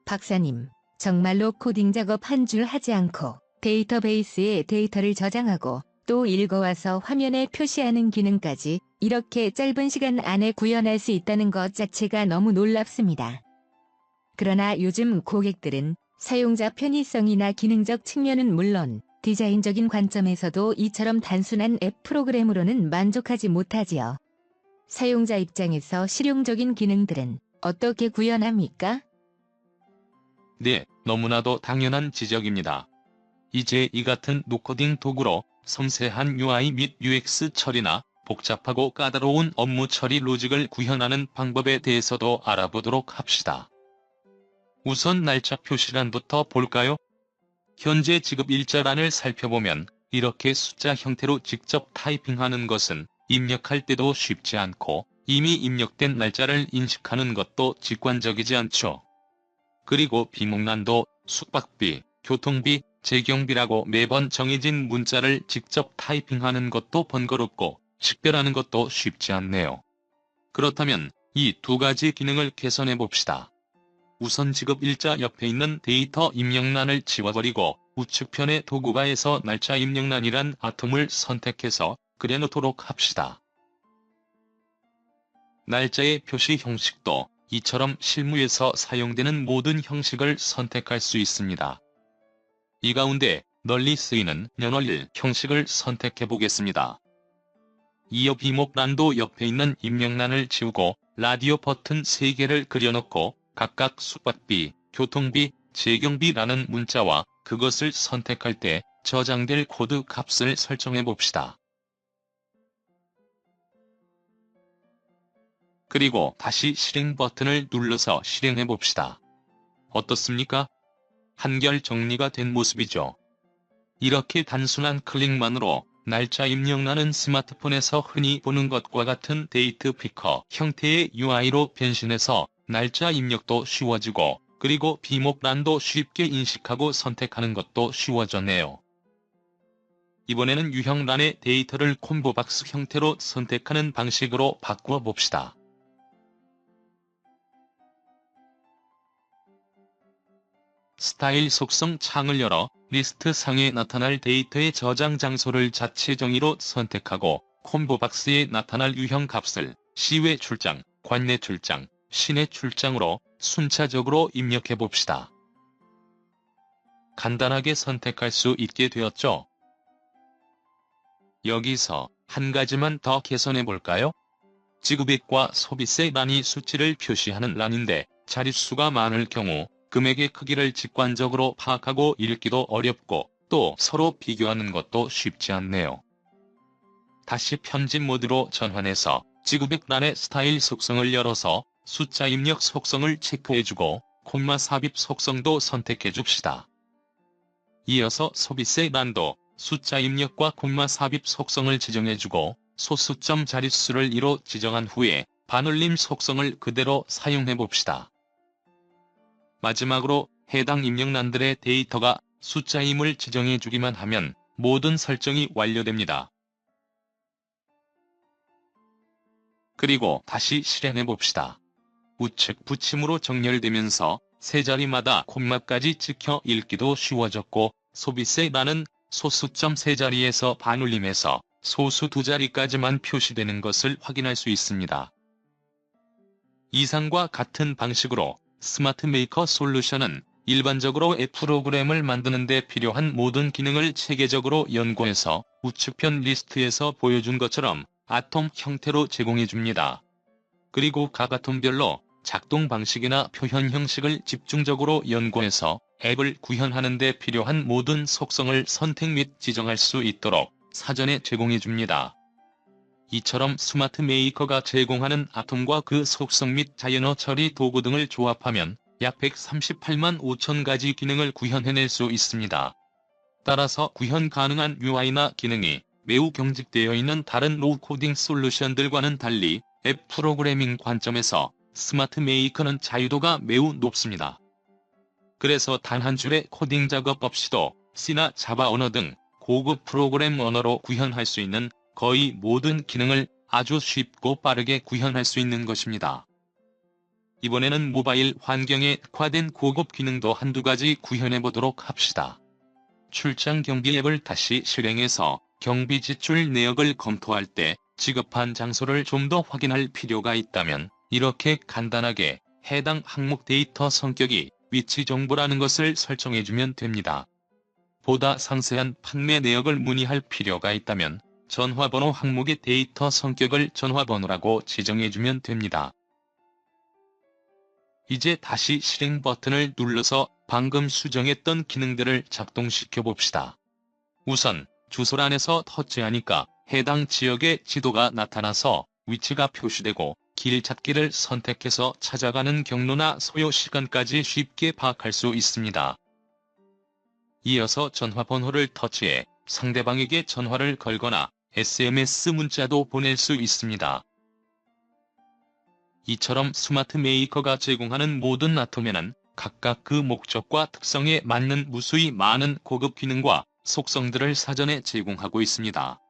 박사님, 정말로 코딩 작업 한 줄 하지 않고 데이터베이스에 데이터를 저장하고 또 읽어와서 화면에 표시하는 기능까지 이렇게 짧은 시간 안에 구현할 수 있다는 것 자체가 너무 놀랍습니다. 그러나 요즘 고객들은 사용자 편의성이나 기능적 측면은 물론 디자인적인 관점에서도 이처럼 단순한 앱 프로그램으로는 만족하지 못하지요. 사용자 입장에서 실용적인 기능들은 어떻게 구현합니까? 네, 너무나도 당연한 지적입니다. 이제 이 같은 노코딩 도구로 섬세한 UI 및 UX 처리나 복잡하고 까다로운 업무 처리 로직을 구현하는 방법에 대해서도 알아보도록 합시다. 우선 날짜 표시란부터 볼까요? 현재 지급 일자란을 살펴보면 이렇게 숫자 형태로 직접 타이핑하는 것은 입력할 때도 쉽지 않고 이미 입력된 날짜를 인식하는 것도 직관적이지 않죠. 그리고 비목란도 숙박비, 교통비, 재경비라고 매번 정해진 문자를 직접 타이핑하는 것도 번거롭고 식별하는 것도 쉽지 않네요. 그렇다면 이 두 가지 기능을 개선해 봅시다. 우선 지급 일자 옆에 있는 데이터 입력란을 지워버리고 우측편의 도구바에서 날짜 입력란이란 아톰을 선택해서 그려놓도록 합시다. 날짜의 표시 형식도 이처럼 실무에서 사용되는 모든 형식을 선택할 수 있습니다. 이 가운데 널리 쓰이는 년월일 형식을 선택해 보겠습니다. 이어 비목란도 옆에 있는 입력란을 지우고 라디오 버튼 3개를 그려놓고 각각 숙박비, 교통비, 재경비라는 문자와 그것을 선택할 때 저장될 코드 값을 설정해 봅시다. 그리고 다시 실행 버튼을 눌러서 실행해 봅시다. 어떻습니까? 한결 정리가 된 모습이죠. 이렇게 단순한 클릭만으로 날짜 입력란은 스마트폰에서 흔히 보는 것과 같은 데이트 피커 형태의 UI로 변신해서 날짜 입력도 쉬워지고 그리고 비목란도 쉽게 인식하고 선택하는 것도 쉬워졌네요. 이번에는 유형란의 데이터를 콤보박스 형태로 선택하는 방식으로 바꾸어 봅시다. 스타일 속성 창을 열어 리스트 상에 나타날 데이터의 저장 장소를 자체 정의로 선택하고 콤보박스에 나타날 유형 값을 시외 출장, 관내 출장, 시내 출장으로 순차적으로 입력해 봅시다. 간단하게 선택할 수 있게 되었죠? 여기서 한 가지만 더 개선해 볼까요? 지급액과 소비세 란이 수치를 표시하는 란인데 자릿수가 많을 경우 금액의 크기를 직관적으로 파악하고 읽기도 어렵고 또 서로 비교하는 것도 쉽지 않네요. 다시 편집 모드로 전환해서 지급액 란의 스타일 속성을 열어서 숫자 입력 속성을 체크해주고 콤마 삽입 속성도 선택해줍시다. 이어서 소비세 란도 숫자 입력과 콤마 삽입 속성을 지정해주고 소수점 자릿수를 2로 지정한 후에 반올림 속성을 그대로 사용해봅시다. 마지막으로 해당 입력란들의 데이터가 숫자임을 지정해주기만 하면 모든 설정이 완료됩니다. 그리고 다시 실행해봅시다. 우측 붙임으로 정렬되면서 세 자리마다 콤마까지 찍혀 읽기도 쉬워졌고 소비세 란은 소수점 세 자리에서 반올림해서 소수 두 자리까지만 표시되는 것을 확인할 수 있습니다. 이상과 같은 방식으로 스마트 메이커 솔루션은 일반적으로 앱 프로그램을 만드는 데 필요한 모든 기능을 체계적으로 연구해서 우측편 리스트에서 보여준 것처럼 아톰 형태로 제공해줍니다. 그리고 각 아톰별로 작동 방식이나 표현 형식을 집중적으로 연구해서 앱을 구현하는 데 필요한 모든 속성을 선택 및 지정할 수 있도록 사전에 제공해줍니다. 이처럼 스마트 메이커가 제공하는 아톰과 그 속성 및 자연어 처리 도구 등을 조합하면 약 138만 5천 가지 기능을 구현해낼 수 있습니다. 따라서 구현 가능한 UI나 기능이 매우 경직되어 있는 다른 로우 코딩 솔루션들과는 달리 앱 프로그래밍 관점에서 스마트 메이커는 자유도가 매우 높습니다. 그래서 단 한 줄의 코딩 작업 없이도 C나 자바 언어 등 고급 프로그램 언어로 구현할 수 있는 거의 모든 기능을 아주 쉽고 빠르게 구현할 수 있는 것입니다. 이번에는 모바일 환경에 특화된 고급 기능도 한두 가지 구현해보도록 합시다. 출장 경비 앱을 다시 실행해서 경비 지출 내역을 검토할 때 지급한 장소를 좀 더 확인할 필요가 있다면 이렇게 간단하게 해당 항목 데이터 성격이 위치 정보라는 것을 설정해주면 됩니다. 보다 상세한 판매 내역을 문의할 필요가 있다면 전화번호 항목의 데이터 성격을 전화번호라고 지정해주면 됩니다. 이제 다시 실행 버튼을 눌러서 방금 수정했던 기능들을 작동시켜 봅시다. 우선 주소란에서 터치하니까 해당 지역의 지도가 나타나서 위치가 표시되고 길 찾기를 선택해서 찾아가는 경로나 소요 시간까지 쉽게 파악할 수 있습니다. 이어서 전화번호를 터치해 상대방에게 전화를 걸거나 SMS 문자도 보낼 수 있습니다. 이처럼 스마트 메이커가 제공하는 모든 아토면은 각각 그 목적과 특성에 맞는 무수히 많은 고급 기능과 속성들을 사전에 제공하고 있습니다.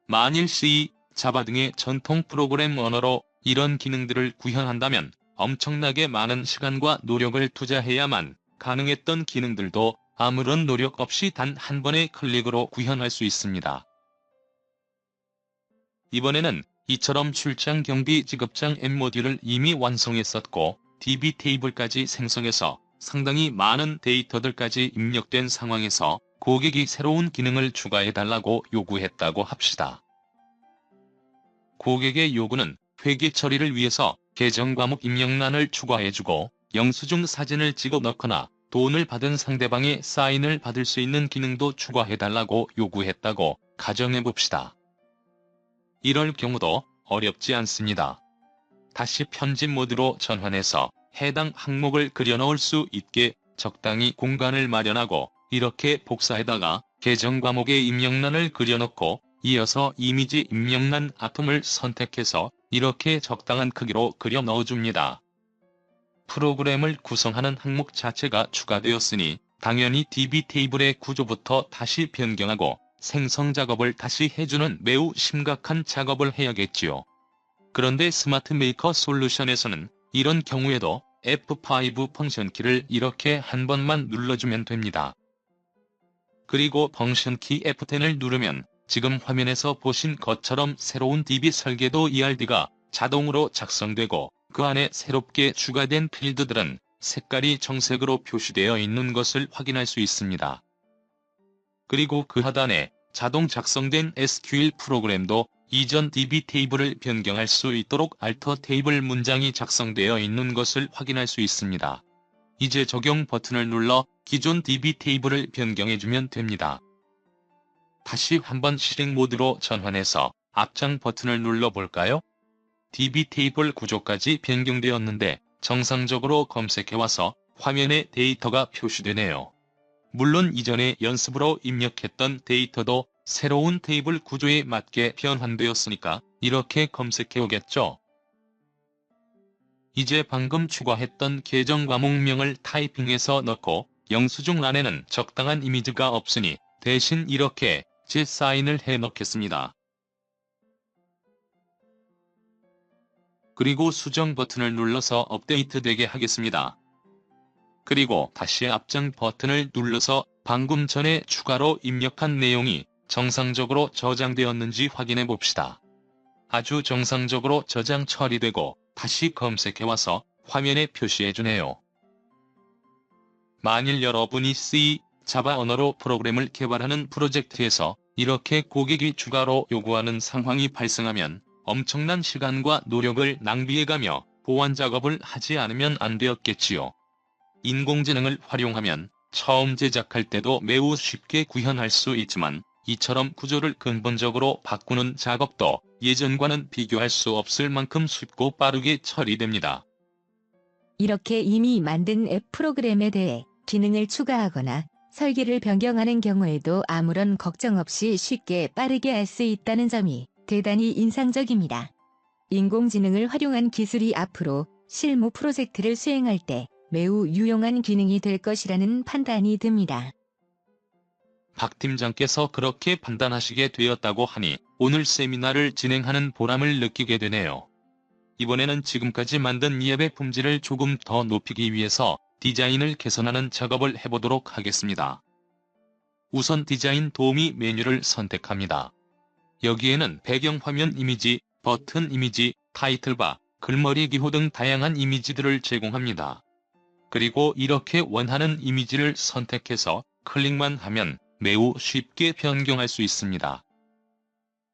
만일 C, 자바 등의 전통 프로그램 언어로 이런 기능들을 구현한다면 엄청나게 많은 시간과 노력을 투자해야만 가능했던 기능들도 아무런 노력 없이 단 한 번의 클릭으로 구현할 수 있습니다. 이번에는 이처럼 출장 경비 지급장 앱 모듈을 이미 완성했었고 DB 테이블까지 생성해서 상당히 많은 데이터들까지 입력된 상황에서 고객이 새로운 기능을 추가해달라고 요구했다고 합시다. 고객의 요구는 회계 처리를 위해서 계정 과목 입력란을 추가해주고 영수증 사진을 찍어 넣거나 돈을 받은 상대방의 사인을 받을 수 있는 기능도 추가해달라고 요구했다고 가정해봅시다. 이럴 경우도 어렵지 않습니다. 다시 편집 모드로 전환해서 해당 항목을 그려넣을 수 있게 적당히 공간을 마련하고 이렇게 복사해다가 계정 과목의 입력란을 그려넣고 이어서 이미지 입력란 아톰을 선택해서 이렇게 적당한 크기로 그려 넣어줍니다. 프로그램을 구성하는 항목 자체가 추가되었으니 당연히 DB 테이블의 구조부터 다시 변경하고 생성 작업을 다시 해주는 매우 심각한 작업을 해야겠지요. 그런데 스마트 메이커 솔루션에서는 이런 경우에도 F5 펑션 키를 이렇게 한 번만 눌러주면 됩니다. 그리고 펑션 키 F10을 누르면 지금 화면에서 보신 것처럼 새로운 DB 설계도 ERD가 자동으로 작성되고 그 안에 새롭게 추가된 필드들은 색깔이 정색으로 표시되어 있는 것을 확인할 수 있습니다. 그리고 그 하단에 자동 작성된 SQL 프로그램도 이전 DB 테이블을 변경할 수 있도록 알터 테이블 문장이 작성되어 있는 것을 확인할 수 있습니다. 이제 적용 버튼을 눌러 기존 DB 테이블을 변경해주면 됩니다. 다시 한번 실행 모드로 전환해서 앞장 버튼을 눌러볼까요? DB 테이블 구조까지 변경되었는데 정상적으로 검색해와서 화면에 데이터가 표시되네요. 물론 이전에 연습으로 입력했던 데이터도 새로운 테이블 구조에 맞게 변환되었으니까 이렇게 검색해오겠죠. 이제 방금 추가했던 계정 과목명을 타이핑해서 넣고 영수증란에는 적당한 이미지가 없으니 대신 이렇게 제 사인을 해 넣겠습니다. 그리고 수정 버튼을 눌러서 업데이트되게 하겠습니다. 그리고 다시 앞장 버튼을 눌러서 방금 전에 추가로 입력한 내용이 정상적으로 저장되었는지 확인해 봅시다. 아주 정상적으로 저장 처리되고 다시 검색해와서 화면에 표시해주네요. 만일 여러분이 C, 자바 언어로 프로그램을 개발하는 프로젝트에서 이렇게 고객이 추가로 요구하는 상황이 발생하면 엄청난 시간과 노력을 낭비해가며 보완 작업을 하지 않으면 안 되었겠지요. 인공지능을 활용하면 처음 제작할 때도 매우 쉽게 구현할 수 있지만 이처럼 구조를 근본적으로 바꾸는 작업도 예전과는 비교할 수 없을 만큼 쉽고 빠르게 처리됩니다. 이렇게 이미 만든 앱 프로그램에 대해 기능을 추가하거나 설계를 변경하는 경우에도 아무런 걱정 없이 쉽게 빠르게 할 수 있다는 점이 대단히 인상적입니다. 인공지능을 활용한 기술이 앞으로 실무 프로젝트를 수행할 때 매우 유용한 기능이 될 것이라는 판단이 듭니다. 박 팀장께서 그렇게 판단하시게 되었다고 하니 오늘 세미나를 진행하는 보람을 느끼게 되네요. 이번에는 지금까지 만든 이 앱의 품질을 조금 더 높이기 위해서 디자인을 개선하는 작업을 해보도록 하겠습니다. 우선 디자인 도우미 메뉴를 선택합니다. 여기에는 배경화면 이미지, 버튼 이미지, 타이틀바, 글머리 기호 등 다양한 이미지들을 제공합니다. 그리고 이렇게 원하는 이미지를 선택해서 클릭만 하면 매우 쉽게 변경할 수 있습니다.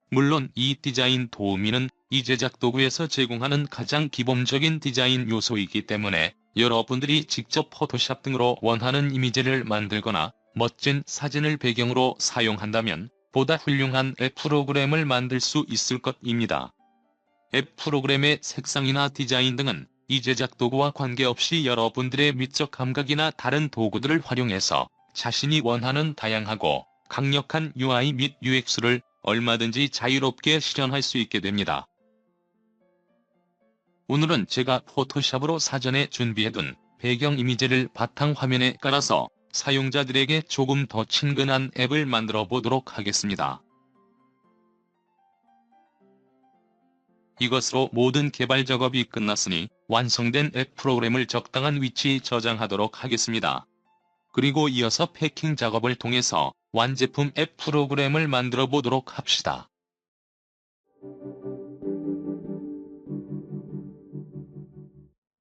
물론 이 디자인 도우미는 이 제작 도구에서 제공하는 가장 기본적인 디자인 요소이기 때문에 여러분들이 직접 포토샵 등으로 원하는 이미지를 만들거나 멋진 사진을 배경으로 사용한다면 보다 훌륭한 앱 프로그램을 만들 수 있을 것입니다. 앱 프로그램의 색상이나 디자인 등은 이 제작 도구와 관계없이 여러분들의 미적 감각이나 다른 도구들을 활용해서 자신이 원하는 다양하고 강력한 UI 및 UX를 얼마든지 자유롭게 실현할 수 있게 됩니다. 오늘은 제가 포토샵으로 사전에 준비해둔 배경 이미지를 바탕화면에 깔아서 사용자들에게 조금 더 친근한 앱을 만들어 보도록 하겠습니다. 이것으로 모든 개발 작업이 끝났으니 완성된 앱 프로그램을 적당한 위치에 저장하도록 하겠습니다. 그리고 이어서 패킹 작업을 통해서 완제품 앱 프로그램을 만들어 보도록 합시다.